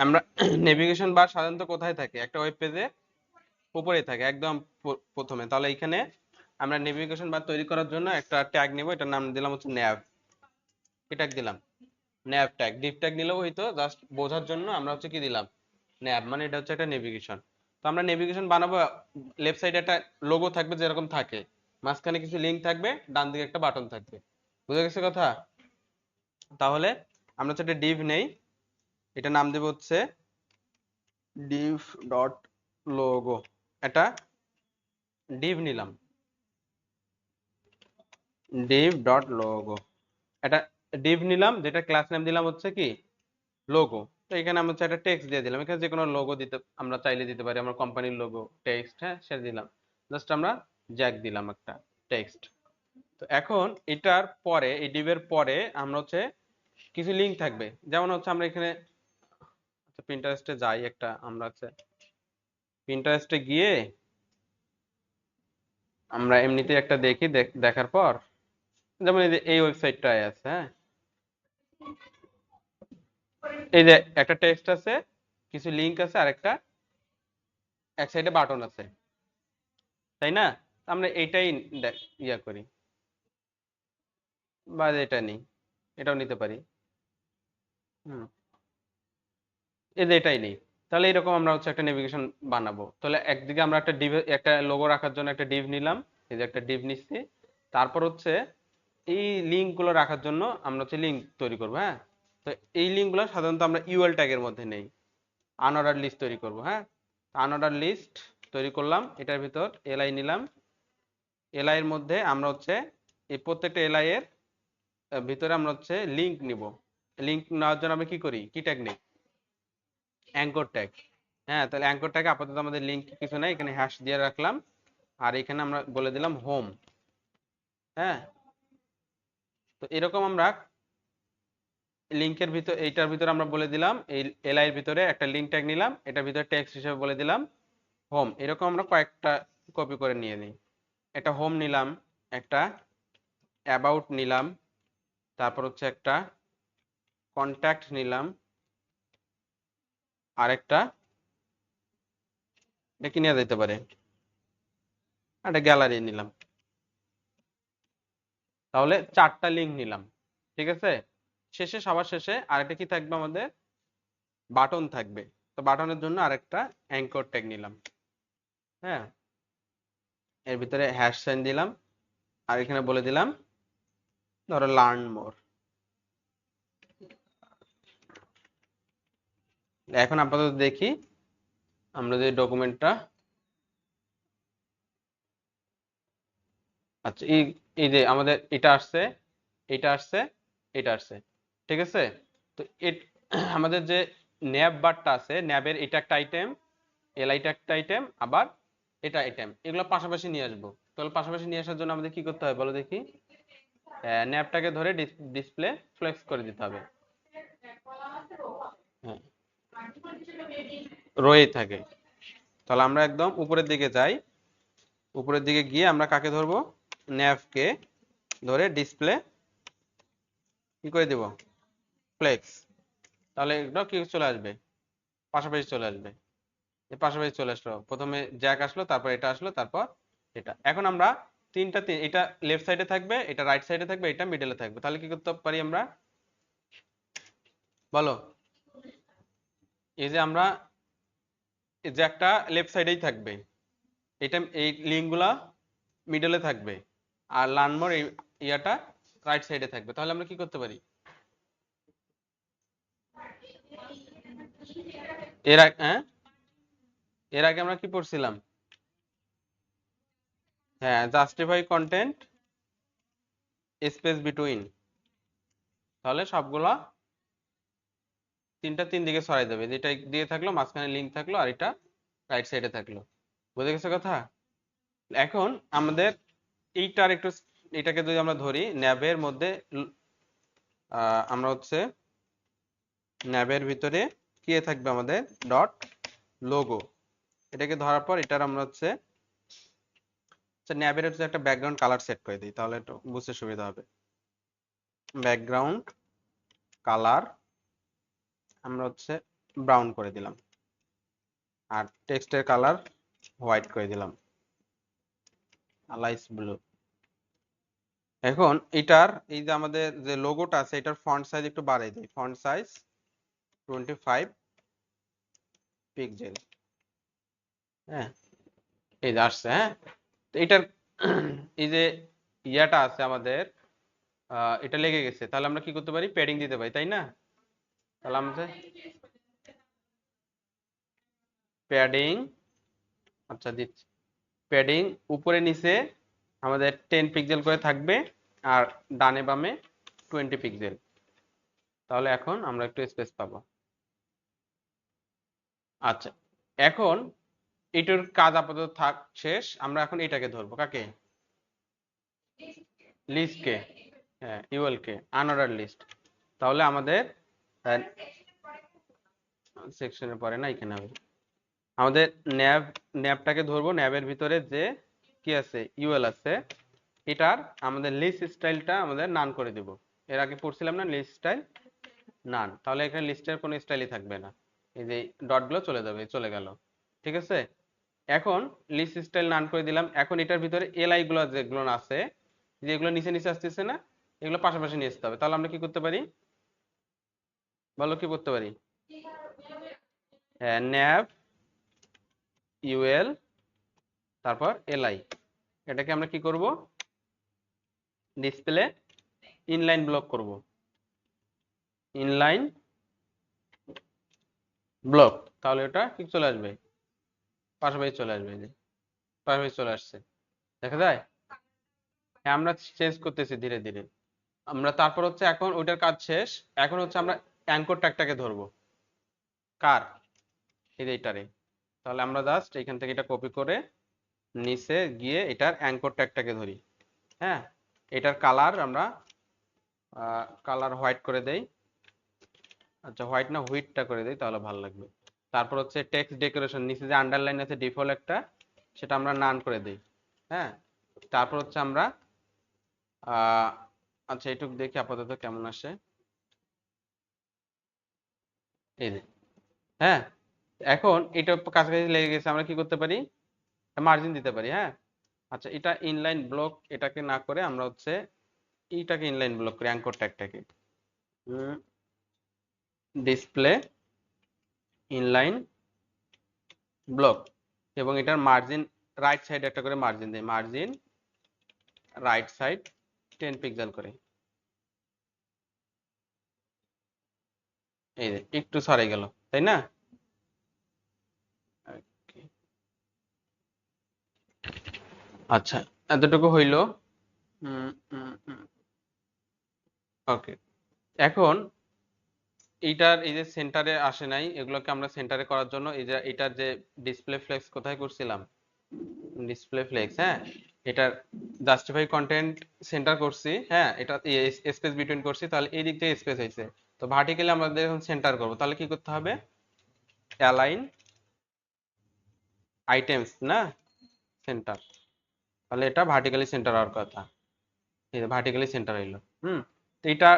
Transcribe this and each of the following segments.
আমরা নেভিগেশন বার সাধারণত কোথায় থাকে? একটা ওয়েব পেজে উপরেই থাকে একদম প্রথমে। তাহলে এখানে আমরা নেভিগেশন বার তৈরি করার জন্য একটা ট্যাগ নেব, এটার নাম দিলাম হচ্ছে ন্যাভ। কি ট্যাগ দিলাম? Nav tag. ডিপ ট্যাগ নিলেও হয়তো, জাস্ট বোঝার জন্য আমরা হচ্ছে কি দিলাম, ন্যাভ, মানে এটা হচ্ছে একটা নেভিগেশন। তো আমরা নেভিগেশন বানাবো, লেফট সাইডে একটা লোগো থাকবে যেরকম থাকে, মাঝখানে কিছু লিঙ্ক থাকবে, ডান দিকে একটা বাটন থাকবে। বুঝে গেছে কথা? তাহলে আমরা হচ্ছে একটা ডিভ নেই, এটা নাম দেব হচ্ছে div ডট লোগো। এটা ডিভ নিলাম, div ডট লোগো। এটা ডিভ নিলাম, যেটা ক্লাস নেম দিলাম হচ্ছে কি লোগো। তো এখানে আমরা হচ্ছে একটা টেক্সট দিয়ে দিলাম, এখানে যে কোনো লোগো দিতে আমরা চাইলে দিতে পারি, আমার কোম্পানির লোগো টেক্সট, হ্যাঁ সেটা দিলাম। জাস্ট আমরা জ্যাক দিলাম একটা টেক্সট। তো এখন এটার পরে, এই ডিভের পরে আমরা হচ্ছে কিছু লিঙ্ক থাকবে, যেমন হচ্ছে আমরা এখানে পিন্টারেস্টে যাই, একটা আমরা হচ্ছে পিন্টারেস্টে গিয়ে আমরা এমনিতে একটা দেখি, দেখার পর যেমন এই যে এই ওয়েবসাইটটায় আছে, হ্যাঁ এই যে একটা টেক্সট আছে, কিছু লিংক আছে, আর একটা এক সাইডে বাটন আছে, তাই না? আমরা এইটাই ইয়া করি, বা এটা নিই, এটাও নিতে পারি। হুম, এই যে এটাই নেই। তাহলে এরকম আমরা হচ্ছে একটা নেভিগেশন বানাবো। তাহলে একদিকে আমরা একটা ডিভ, একটা লোগো রাখার জন্য একটা ডিভ নিলাম, এই যে একটা ডিভ নিচ্ছি। তারপর হচ্ছে এই লিঙ্ক গুলো রাখার জন্য আমরা হচ্ছে লিঙ্ক তৈরি করবো, হ্যাঁ। তো এই লিঙ্ক গুলো সাধারণত আমরা ইউএল ট্যাগের মধ্যে নেই, আনঅর্ডার লিস্ট তৈরি করব, হ্যাঁ। আনঅর্ডার লিস্ট তৈরি করলাম, এটার ভিতর এলআই নিলাম। এলআই এর মধ্যে আমরা হচ্ছে এই প্রত্যেকটা এলআই এর ভিতরে আমরা হচ্ছে লিঙ্ক নিব। লিঙ্ক নেওয়ার জন্য আমরা কি করি, কি ট্যাগ নেই? Anchor tag. হ্যাঁ, তাহলে অ্যাঙ্কর ট্যাগে আপাতত আমাদের লিঙ্ক কিছু নাই, এখানে হ্যাশ দিয়ে রাখলাম। আর এখানে আমরা বলে দিলাম হোম, হ্যাঁ। তো এরকম আমরা লিঙ্কের ভিতর, এইটার ভিতরে আমরা বলে দিলাম, এই এলআই এর ভিতরে একটা লিঙ্ক ট্যাগ নিলাম, এটার ভিতরে টেক্সট হিসেবে বলে দিলাম হোম। এরকম আমরা কয়েকটা কপি করে নিয়ে নিই। একটা হোম নিলাম, একটা অ্যাবাউট নিলাম, তারপর হচ্ছে একটা কন্ট্যাক্ট নিলাম, আরেকটা এটা কি নেওয়া যেতে পারে, একটা গ্যালারি নিলাম। তাহলে চারটা লিঙ্ক নিলাম, ঠিক আছে। শেষে, সবার শেষে আরেকটা কি থাকবে আমাদের, বাটন থাকবে। তো বাটনের জন্য আরেকটা অ্যাঙ্কর ট্যাগ নিলাম, হ্যাঁ। এর ভিতরে হ্যাশ সাইন দিলাম, আর এখানে বলে দিলাম ধরো লার্ন মোর। এখন আপাতত দেখি আমরা যে ডকুমেন্টটা, আচ্ছা এই এই যে আমাদের এটা আসছে, এটা আসছে, এটা আসছে, ঠিক আছে। তো আমাদের যে ন্যাব বারটা আছে, ন্যাবের এটা একটা আইটেম, এলআইটা একটা আইটেম, আবার এটা আইটেম, এগুলো পাশাপাশি নিয়ে আসবো। তাহলে পাশাপাশি নিয়ে আসার জন্য আমাদের কি করতে হবে বলো দেখি? ন্যাবটাকে ধরে ডিসপ্লে ফ্লেক্স করে দিতে হবে, হ্যাঁ, রয়ে থাকে। তাহলে আমরা একদম উপরের দিকে যাই, উপরের দিকে গিয়ে আমরা কাকে ধরবো, ন্যাভকে ধরে ডিসপ্লে কি করে দেব, ফ্লেক্স। তাহলে এটা কি চলে আসবে, পাশাপাশি চলে আসবে। এই পাশাপাশি চলে আসলো, প্রথমে জ্যাক আসলো, তারপর এটা আসলো, তারপর এটা। এখন আমরা এটা লেফট সাইডে থাকবে, এটা রাইট সাইডে থাকবে, এটা মিডলে থাকবে। তাহলে কি করতে পারি আমরা বলো? এই যে আমরা, এই যে একটা লেফট সাইডেই থাকবে, এটা এই লিঙ্কগুলা মিডলে থাকবে, আর লার্নমোর এই ইয়াটা রাইট সাইডে থাকবে। তাহলে আমরা কি করতে পারি, হ্যাঁ, এর আগে আমরা কি পড়ছিলাম? হ্যাঁ, জাস্টিফাই কন্টেন্ট স্পেস বিটুইন। তাহলে সবগুলা তিন দিকে সরাই দেবে, যেটা দিয়ে থাকলো মাঝখানে লিঙ্ক থাকলো, আর এটা রাইট সাইডে থাকলো। বুঝে গেছে কথা? এখন আমাদের এইটার একটু, এটাকে যদি আমরা ধরি ন্যাবের মধ্যে, আমরা হচ্ছে ন্যাবের ভিতরে কি থাকবে আমাদের, ডট লোগো। এটাকে ধরার পর এটার আমরা হচ্ছে ন্যাবের হচ্ছে একটা ব্যাকগ্রাউন্ড কালার সেট করে দিই, তাহলে একটু বুঝতে সুবিধা হবে। ব্যাকগ্রাউন্ড কালার আমরা হচ্ছে ব্রাউন করে দিলাম, আর টেক্সটের কালার হোয়াইট করে দিলাম, আলাইস ব্লু। এখন এটার এই যে আমাদের যে লোগোটা আছে এটার ফন্ট সাইজ একটু বাড়াই দিই, ফন্ট সাইজ 25 পিক্সেল। হ্যাঁ, এই যে আসছে। হ্যাঁ, তো এটার এই যে ইয়াটা আছে আমাদের, এটা লেগে গেছে, তাহলে আমরা কি করতে পারি, প্যাডিং দিতে পারি, তাই না? তাহলে আমাদের প্যাডিং, আচ্ছা দিচ্ছি, প্যাডিং উপরে নিচে আমাদের 10 পিক্সেল করে থাকবে, আর ডানে বামে 20 পিক্সেল। তাহলে এখন আমরা একটু স্পেস পাবো। আচ্ছা, এখন এটার কাজ আপাতত থাক শেষ, আমরা এখন এটাকে ধরবো, কাকে? লিস্টকে। হ্যাঁ, ইউএল কে, আনঅর্ডার লিস্ট। তাহলে আমাদের সেকশনের পরে না, এখানে হবে আমাদের ন্যাব, ন্যাবটাকে ধরবো, ন্যাবের ভিতরে যে কি আছে, ইউএল আছে, এটার আমাদের লিস্ট স্টাইলটা আমাদের নান করে দিব। এর আগে পড়ছিলাম না লিস্ট স্টাইল, নান। তাহলে এখানে লিস্টের কোনো স্টাইলই থাকবে না, এই যে ডটগুলো চলে যাবে, চলে গেল। ঠিক আছে, এখন লিস্ট স্টাইল নান করে দিলাম। এখন এটার ভিতরে এলআই গুলো যেগুলো আছে, যেগুলো নিচে নিচে আসতেছে না, এগুলো পাশাপাশি নিয়ে আসতে হবে। তাহলে আমরা কি করতে পারি, বলো কি করতে পারি? ন্যাব, ইউএল, তারপর এলআই, এটাকে আমরা কি করব, ডিসপ্লে ইনলাইন ব্লক করব, ইনলাইন ব্লক। তাহলে ওটা কি চলে আসবে, পাশাপাশি চলে আসবে, এই যে পাশাপাশি চলে আসছে, দেখা যায়। হ্যাঁ, আমরা চেঞ্জ করতেছি ধীরে ধীরে আমরা। তারপর হচ্ছে এখন ওইটার কাজ শেষ, এখন হচ্ছে আমরা অ্যাঙ্কর ট্যাগটাকে ধরবো, কার, এই যে এটারে। তাহলে আমরা জাস্ট এখান থেকে এটা কপি করে নিচে গিয়ে এটার অ্যাঙ্কর ট্যাগটাকে ধরি। হ্যাঁ, এটার কালার আমরা কালার হোয়াইট করে দেই। আচ্ছা, হোয়াইট না, হুইটটা করে দেই, তাহলে ভালো লাগবে। তারপর হচ্ছে টেক্সট ডেকোরেশন, নিচে যে আন্ডারলাইন আছে ডিফল্ট একটা, সেটা আমরা নান করে দেই। হ্যাঁ, তারপর হচ্ছে আমরা আচ্ছা এইটুকু দেখি আপাতত কেমন আসে, এই যে। হ্যাঁ, এখন এটা কাছাকাছি লেগে গেছে, আমরা কি করতে পারি, মার্জিন দিতে পারি। হ্যাঁ, আচ্ছা, এটা ইনলাইন ব্লক, এটাকে না করে আমরা হচ্ছে এইটাকে ইনলাইন ব্লক করি, অ্যাঙ্কর ট্যাগটাকে ডিসপ্লে ইনলাইন ব্লক, এবং এটার মার্জিন রাইট সাইড একটা করে মার্জিন দেয়, মার্জিন রাইট সাইড 10 পিক্সেল করে, এই যে একটু সরে গেল, তাই না? আচ্ছা, এতটুকু হইল। ওকে, এখন এইটার এই যে সেন্টারে আসে নাই, এগুলোকে আমরা সেন্টারে করার জন্য এই যে এটার যে ডিসপ্লে ফ্লেক্স কোথায় করছিলাম, ডিসপ্লে ফ্লেক্স। হ্যাঁ, এটার জাস্টিফাই কন্টেন্ট সেন্টার করছি। হ্যাঁ, এটা স্পেস বিটুইন করছি, তাহলে এই দিক থেকে স্পেস হয়েছে। তো ভার্টিক্যালি আমাদের এখন সেন্টার করব, তাহলে কি করতে হবে, অ্যালাইন আইটেমস না, সেন্টার। তাহলে এটা ভার্টিক্যালি সেন্টার হওয়ার কথা, এই যে ভার্টিক্যালি সেন্টার হইলো। তো এটা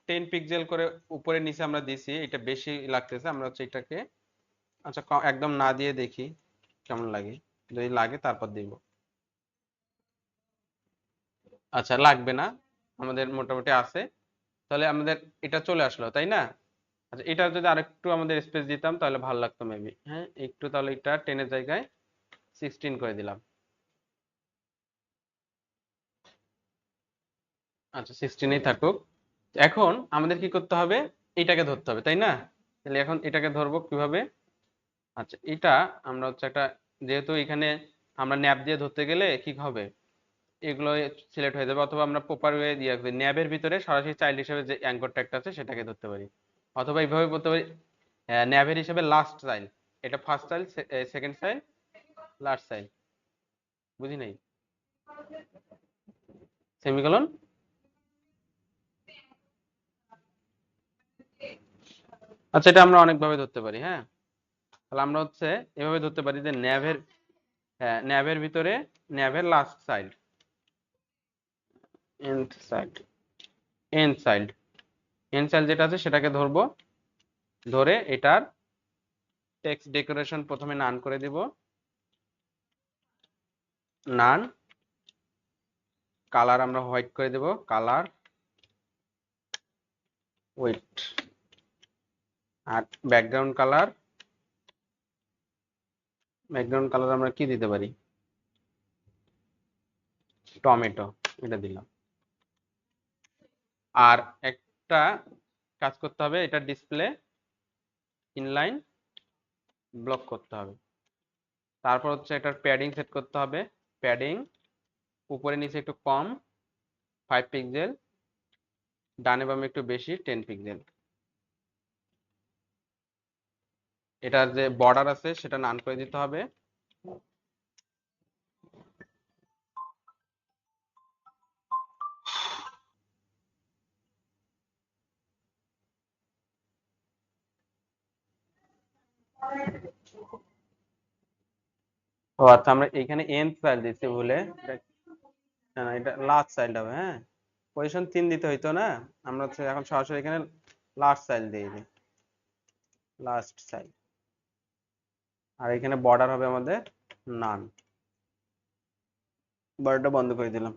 10 পিক্সেল করে উপরে নিচে আমরা দিছি, এটা বেশি লাগতেছে, আমরা হচ্ছে এটাকে আচ্ছা একদম না দিয়ে দেখি কেমন লাগে, যদি লাগে তারপর দিব। আচ্ছা, লাগবে না, আমাদের মোটামুটি আছে। তাহলে আমাদের এটা চলে আসলো, তাই না? আচ্ছা, এটা যদি আরেকটু আমাদের স্পেস দিতাম তাহলে ভালো লাগতো মেবি। হ্যাঁ, একটু, তাহলে এটা 10 এর জায়গায় 16 করে দিলাম। আচ্ছা, 16 থাকুক। এখন আমাদের কি করতে হবে, এটাকে ধরতে হবে, তাই না? তাহলে এখন এটাকে ধরবো কিভাবে, আচ্ছা এটা আমরা হচ্ছে একটা, যেহেতু এখানে আমরা ন্যাপ দিয়ে ধরতে গেলে কি হবে, এগুলো সিলেক্ট হয়ে যাবে, অথবা আমরা প্রপার ওয়ে দিয়ে ন্যাবের ভিতরে সরাসরি চাইল্ড হিসেবে যে অ্যাঙ্কর ট্যাগটা আছে সেটাকে ধরতে পারি, অথবা এইভাবে বলতে পারি ন্যাবের হিসেবে লাস্ট চাইল্ড, এটা first child, second child, last child. বুঝি নাই, সেমিকোলন। আচ্ছা, এটা আমরা অনেকভাবে ধরতে পারি। হ্যাঁ, তাহলে আমরা হচ্ছে এভাবে ধরতে পারি যে ন্যাবের, হ্যাঁ ন্যাবের ভিতরে ন্যাবের last child, and child, and child, and child যেটা আছে সেটাকে ধরবো, ধরে এটার টেক্সট ডেকোরেশন প্রথমে নান করে দিব, নান। কালার আমরা হোয়াইট করে দেব, কালার ওয়েট। আর ব্যাকগ্রাউন্ড কালার, ব্যাকগ্রাউন্ড কালার আমরা কি দিতে পারি, টমেটো, এটা দিলাম। আর একটা কাজ করতে হবে, এটা ডিসপ্লে ইনলাইন ব্লক করতে হবে। তারপর হচ্ছে এটার প্যাডিং সেট করতে হবে, প্যাডিং উপরে নিচে একটু কম 5 পিক্সেল, ডানে বামে একটু বেশি 10 পিক্সেল। এটার যে বর্ডার আছে সেটা নান করে দিতে হবে। ও আচ্ছা, আমরা এখানে এন স্টাইল দিচ্ছি ভুলে, না না, এটা লাস্ট চাইল্ড হবে। হ্যাঁ, পজিশন 3 দিতে হইতো না, আমরা হচ্ছে এখন সরাসরি এখানে লাস্ট চাইল্ড দিয়ে দিই, লাস্ট চাইল্ড। আর এখানে বর্ডার হবে আমাদের নান, বর্ডারটা বন্ধ করে দিলাম।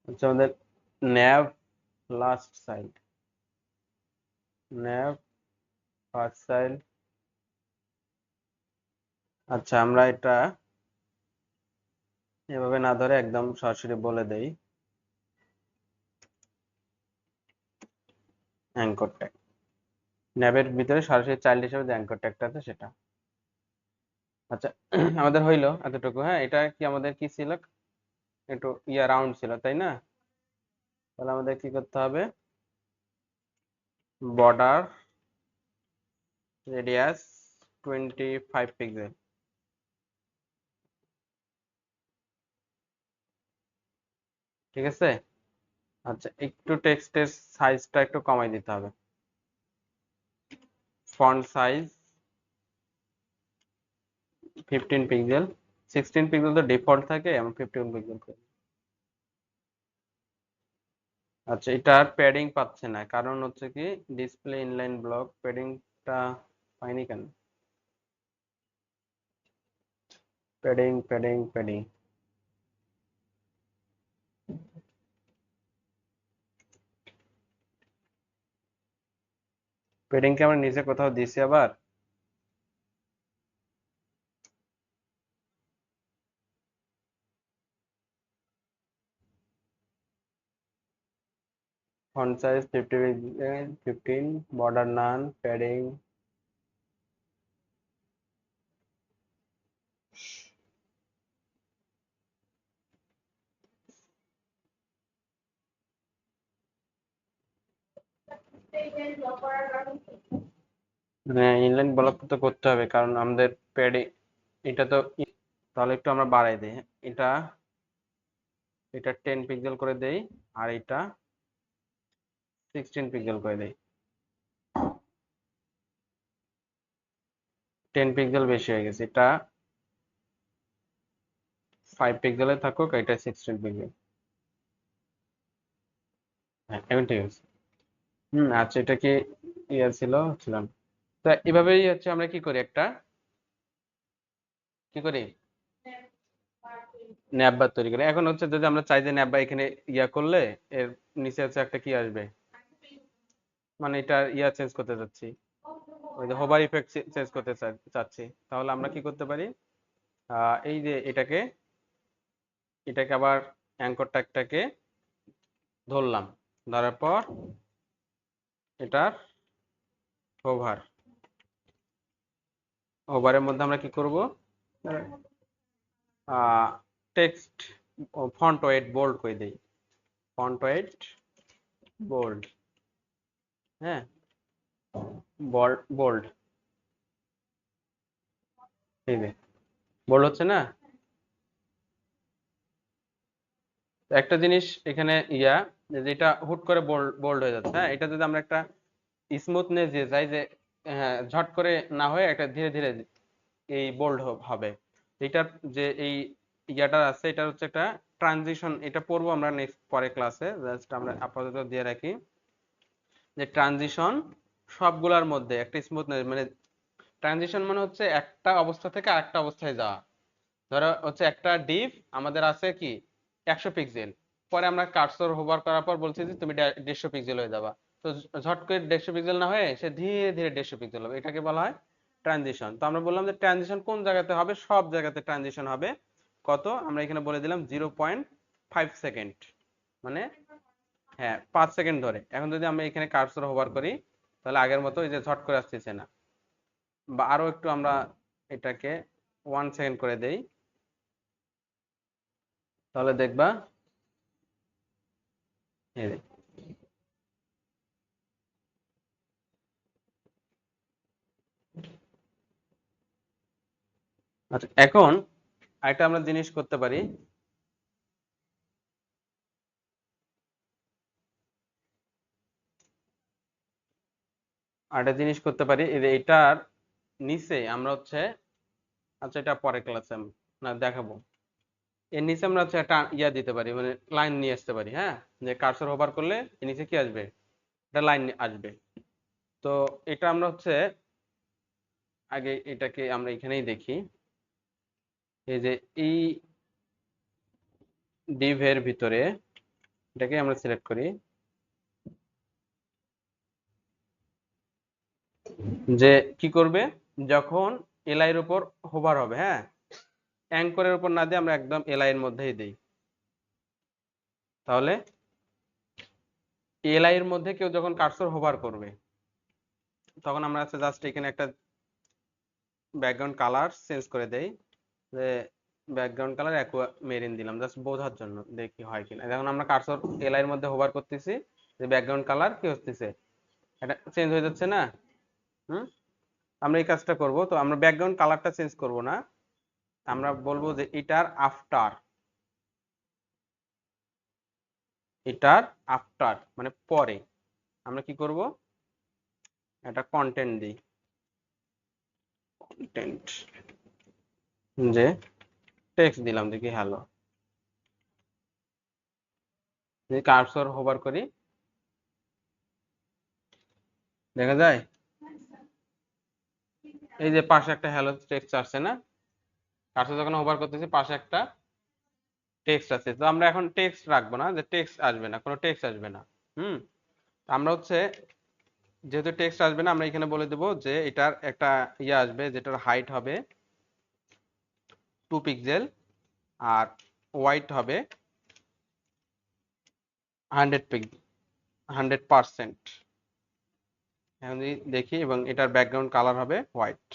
হচ্ছে আমাদের nav last child, nav first child. আচ্ছা, আমরা এটা এভাবে না ধরে একদম সরাসরি বলে দেই অ্যাঙ্কর ট্যাগ। ন্যাবের ভিতরে সরাসরি চাইল্ড হিসেবে যে অ্যাঙ্কর ট্যাগটা আছে সেটা। আচ্ছা, আমাদের হইলো এতটুকু। হ্যাঁ, এটা কি আমাদের কি ছিল, একটু রাউন্ড ছিল তাই না? তাহলে আমাদের কি করতে হবে, বর্ডার রেডিয়াস 25 পিক্সেল। ঠিক আছে। আচ্ছা, একটু টেক্সটের সাইজটা একটু কমাই দিতে হবে, ফন্ট সাইজ 15 পিক্সেল। 16 পিক্সেল তো ডিফল্ট থাকে, আমি 15 পিক্সেল করি। আচ্ছা, এটার প্যাডিং পাচ্ছে না, কারণ হচ্ছে কি ডিসপ্লে ইনলাইন ব্লক, প্যাডিংটা পাইনি কেন, প্যাডিং প্যাডিং প্যাডিং। প্যাডিং কে আমরা নিচে কোথাও দিছি আবার, ফন্ট সাইজ 15, বর্ডার নান, প্যাডিং। মানে ইনলাইন ব্লক তো করতে হবে, কারণ আমাদের প্যাডিং এটা তো তাহলে একটু আমরা বাড়াই দিই। এটা এটা 10 পিক্সেল করে দেই, আর এটা 16 পিক্সেল করে দেই। 10 পিক্সেল বেশি হয়ে গেছে, এটা 5 পিক্সেলে থাকুক, এটা 16 পিক্সেল। হ্যাঁ, এখন ঠিক আছে। আচ্ছা, এটা কি ছিলাম। তো এভাবেই হচ্ছে আমরা কি করি, একটা কি করি, ন্যাপবার তৈরি করি। এখন হচ্ছে যদি আমরা চাই যে ন্যাপবার এখানে করলে এর নিচে হচ্ছে একটা কি আসবে, মানে এটা চেঞ্জ করতে চাচ্ছি, ওই যে হোভার ইফেক্ট চেঞ্জ করতে চাচ্ছি, তাহলে আমরা কি করতে পারি, এই যে এটাকে আবার অ্যাঙ্কর ট্যাগটাকে ধরলাম, ধরার পর এটার হোভার, হোভারের মধ্যে আমরা কি করব, টেক্সট ফন্ট ওয়েট বোল্ড করে দেই, ফন্ট ওয়েট বোল্ড। হ্যাঁ, বোল্ড, এই যে বোল্ড হচ্ছে না। একটা জিনিস এখানে যেটা হুট করে বোল্ড হয়ে যাচ্ছে, হ্যাঁ, এটা যদি আমরা একটা স্মুথনেস দিয়ে যাই, যে হ্যাঁ ঝট করে না হয়ে একটা ধীরে ধীরে এই বোল্ড হবে, এটার যে এই আছে, এটা হচ্ছে একটা ট্রানজিশন, এটা পড়বো আমরা নেক্সট পরে ক্লাসে, জাস্ট আমরা আপাতত দিয়ে রাখি যে ট্রানজিশন সবগুলোর মধ্যে একটা স্মুথনেস, মানে ট্রানজিশন মানে হচ্ছে একটা অবস্থা থেকে আরেকটা অবস্থায় যাওয়া। ধরো হচ্ছে একটা ডিভ আমাদের আছে কি 100 পিক্সেল, পরে আমরা কার্সর হোভার করার পর বলছি যে তুমি 150 পিক্সেল হয়ে যাবা। তো ঝট করে 150 পিক্সেল না হয়ে সে ধীরে ধীরে 150 পিক্সেল হবে, এটাকে বলা হয় ট্রানজিশন। তো আমরা বললাম যে ট্রানজিশন কোন জায়গাতে হবে, সব জায়গাতে ট্রানজিশন হবে। কত আমরা এখানে বলে দিলাম 0.5 সেকেন্ড, মানে হ্যাঁ 5 সেকেন্ড ধরে। এখন যদি আমরা এখানে কার্সর হোভার করি তাহলে আগের মতো ওই যে ঝট করে আসতেছে না, বা আরো একটু আমরা এটাকে 1 সেকেন্ড করে দেই, তাহলে দেখবা এই যে। আচ্ছা এখন আরেকটা আমরা জিনিস করতে পারি, আরেকটা জিনিস করতে পারি এই যে এটার নিচে আমরা হচ্ছে, আচ্ছা এটা পরে ক্লাসে না দেখাবো, এর নিচে আমরা হচ্ছে একটা ইয়া দিতে পারি, মানে লাইন নিয়ে আসতে পারি, হ্যাঁ, যে কার্সর হোভার করলে এর নিচে কি আসবে, এটা লাইন আসবে। তো এটা আমরা হচ্ছে আগে এটাকে আমরা এখানেই দেখি, এই যে এই div এর ভিতরে এটাকে আমরা সিলেক্ট করি, যে কি করবে যখন এলআই এর উপর হোভার হবে, হ্যাঁ, অ্যাঙ্করের উপর না দিয়ে আমরা একদম এলআই এর মধ্যেই দিই, তাহলে এলআই এর মধ্যে কেউ যখন কার্সর হোভার করবে তখন আমরা হচ্ছে জাস্ট এখানে একটা ব্যাকগ্রাউন্ড কালার চেঞ্জ করে দেই, যে ব্যাকগ্রাউন্ড কালার অ্যাকুয়া মেরিন দিলাম জাস্ট বোঝার জন্য, দেখি হয় কিনা। যখন আমরা কার্সর এলআই এর মধ্যে হোভার করতেছি, যে ব্যাকগ্রাউন্ড কালার কি হচ্ছে, এটা চেঞ্জ হয়ে যাচ্ছে না। হুম, আমরা এই কাজটা করব। তো আমরা ব্যাকগ্রাউন্ড কালারটা চেঞ্জ করব না, আমরা বলবো যে এটার আফটার মানে পরে আমরা কি করব, এটা কন্টেন্ট দিই, কন্টেন্ট, যে টেক্সট দিলাম দেখি হ্যালো, যদি কার্সর হোভার করি দেখা যায় এই যে পাশে একটা হ্যালো টেক্সট আসছে না, কার্সর যখন হোভার করতেছি পাশে একটা টেক্সট আছে। তো আমরা এখন টেক্সট রাখবো না, যে টেক্সট আসবে না, কোনো টেক্সট আসবে না। হুম, আমরা হচ্ছে যেহেতু টেক্সট আসবে না আমরা এখানে বলে দেবো যে এটার একটা ইয়ে আসবে যেটার হাইট হবে 2 পিক্সেল আর ওয়াইট হবে 100 পিক্সেল, 100%। এখন যদি দেখি, এবং এটার ব্যাকগ্রাউন্ড কালার হবে হোয়াইট,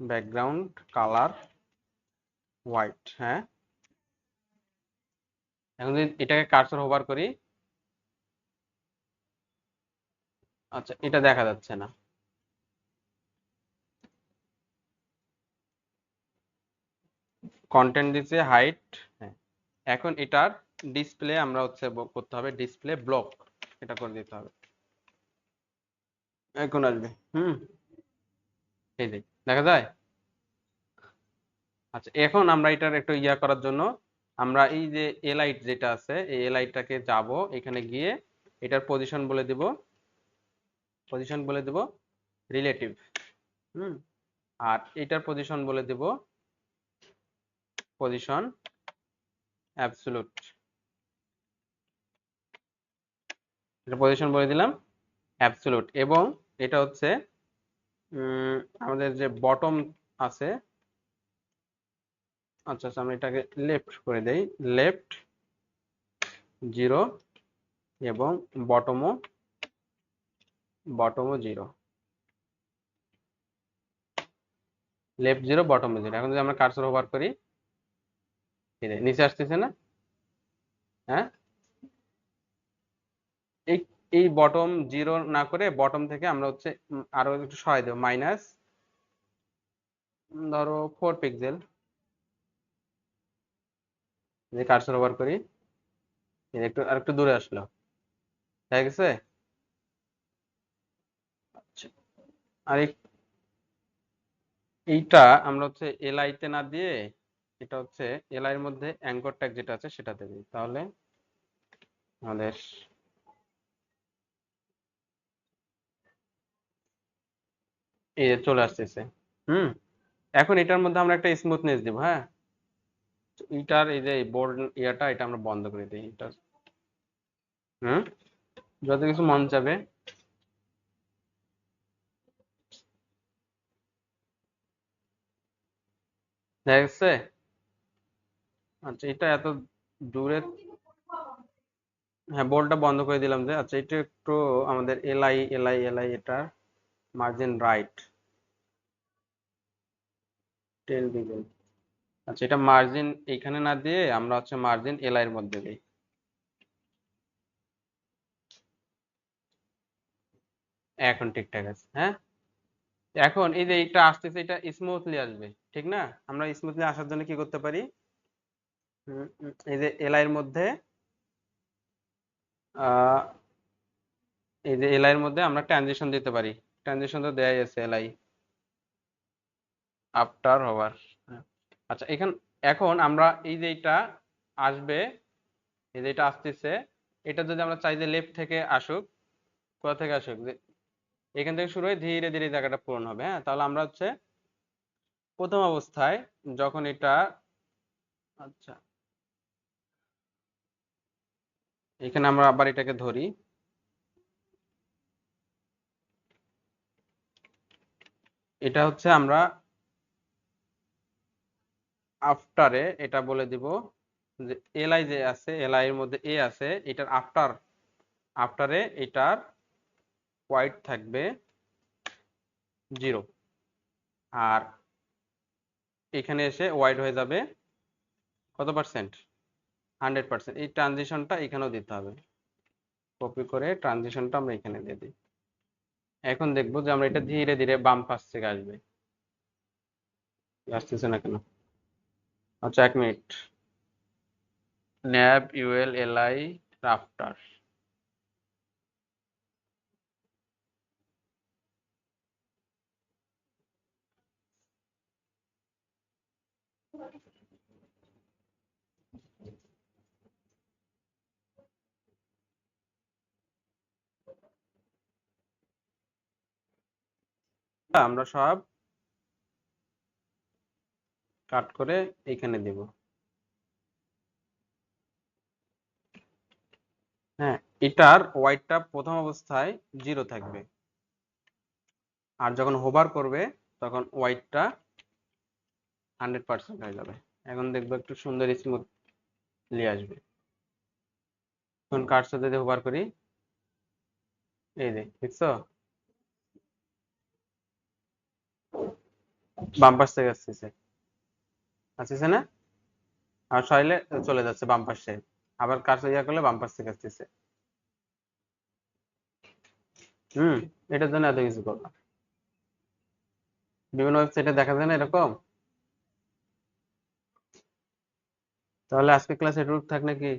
ব্যাকগ্রাউন্ড কালার হোয়াইট, হ্যাঁ। এখন যদি এটাকে কার্সর হোভার করি, আচ্ছা এটা দেখা যাচ্ছে না, কন্টেন্ট দিচ্ছে হাইট, হ্যাঁ। এখন এটার ডিসপ্লে আমরা হচ্ছে করতে হবে, ডিসপ্লে ব্লক এটা করে দিতে হবে, এখন আসবে। হুম, এই যে দেখা যায়। আচ্ছা এখন আমরা এটার একটু ইয়া করার জন্য আমরা এই যে এলাইট যেটা আছে এই এলাইটটাকে যাব, এখানে গিয়ে এটার পজিশন বলে দেব রিলেটিভ। হুম, আর এটার পজিশন বলে দেব পজিশন অ্যাবসলিউট, এটা পজিশন বলে দিলাম অ্যাবসলিউট। এবং এটা হচ্ছে আমাদের যে বটম আছে, আচ্ছা আচ্ছা আমরা এটাকে লেফট করে দেই, লেফট 0 এবং বটমও 0, লেফট 0 বটম 0। এখন যদি আমরা কার্সর ওভার করি এই যে নিচে আসতেছে না, হ্যাঁ, এই এই বটম 0 না করে বটম থেকে আমরা হচ্ছে আরো একটু সরাই দেবো, মাইনাস ধরো 4 পিক্সেল, যে কার্সর ওভার করি এই যে একটু আর একটু দূরে আসলো, ঠিক আছে। আচ্ছা, আর এইটা আমরা হচ্ছে এলআই তে না দিয়ে এটা হচ্ছে এলআই এর মধ্যে অ্যাঙ্কর ট্যাগ যেটা আছে সেটা দেবে, তাহলে আমাদের এই যে চলে আসতেছে। হুম, এখন এটার মধ্যে আমরা একটা স্মুথনেস দিব। হ্যাঁ, এটার এই যে বোর্ড ইয়াটা এটা আমরা বন্ধ করে দিই এটা। হুম, যত কিছু মন চাবে। দেখা গেছে। আচ্ছা, এটা এত দূরে। হ্যাঁ, বোর্ডটা বন্ধ করে দিলাম যে। আচ্ছা, এটা একটু আমাদের এলআই এটা মার্জিন রাইট 10 ডিগ্রি। আচ্ছা, এটা মার্জিন এখানে না দিয়ে আমরা হচ্ছে মার্জিন এলআই এর মধ্যে দিই। এখন ঠিকঠাক আছে। হ্যাঁ, এখন এই যে এটা আসতেছে এটা স্মুথলি আসবে, ঠিক না? আমরা স্মুথলি আসার জন্য কি করতে পারি? এই যে এলআই এর মধ্যে আহ এই যে এলআই এর মধ্যে আমরা ট্রানজিশন দিতে পারি। ট্রানজিশন তো দেয়াই আছে এলআই আফটার হোভার। আচ্ছা, এখন আমরা এই যে এটা আসবে, এই যে এটা আসতেছে, এটা যদি আমরা চাই যে লেফট থেকে আসুক, কোথা থেকে আসুক, যে এখান থেকে শুরু হয়ে ধীরে ধীরে এই জায়গাটা পূরণ হবে। হ্যাঁ, তাহলে আমরা হচ্ছে প্রথম অবস্থায় যখন এটা, আচ্ছা এখানে আমরা আবার এটাকে ধরি, এটা হচ্ছে আমরা আফটারে এটা বলে দিব যে এলআই যে আছে, এলআই এর মধ্যে এ আছে, এটার আফটারে এটার হোয়াইট থাকবে 0, আর এখানে এসে হোয়াইট হয়ে যাবে কত পার্সেন্ট? 100%। এই ট্রানজিশনটা এখানেও দিতে হবে। কপি করে ট্রানজিশনটা আমরা এখানে দিয়ে দিই। এখন দেখবো যে আমরা এটা ধীরে ধীরে বাম পাশ থেকে আসবে। আসতেছে না কেন? আচ্ছা, 1 minute. Nav UL LI rafter. আমরা সব কাট করে এখানে দিব। হ্যাঁ, এটার হোয়াইটটা প্রথম অবস্থায় 0 থাকবে, আর যখন হোভার করবে তখন হোয়াইটটা 100% হয়ে যাবে। এখন দেখবো একটু সুন্দর স্মুথলি আসবে। এখন কার্সর যদি হোভার করি, এই যে দেখছো বাম পাশ থেকে আসতেছে, আসতেছে না? আর সরাইলে চলে যাচ্ছে বাম পাশে। আবার কার্সর ইয়া করলে বাম পাশ থেকে আসতেছে। হুম, এটার জন্য এত কিছু করলাম। বিভিন্ন ওয়েবসাইটে দেখা যায় না এরকম। তাহলে আজকে ক্লাস এটুকু থাক নাকি?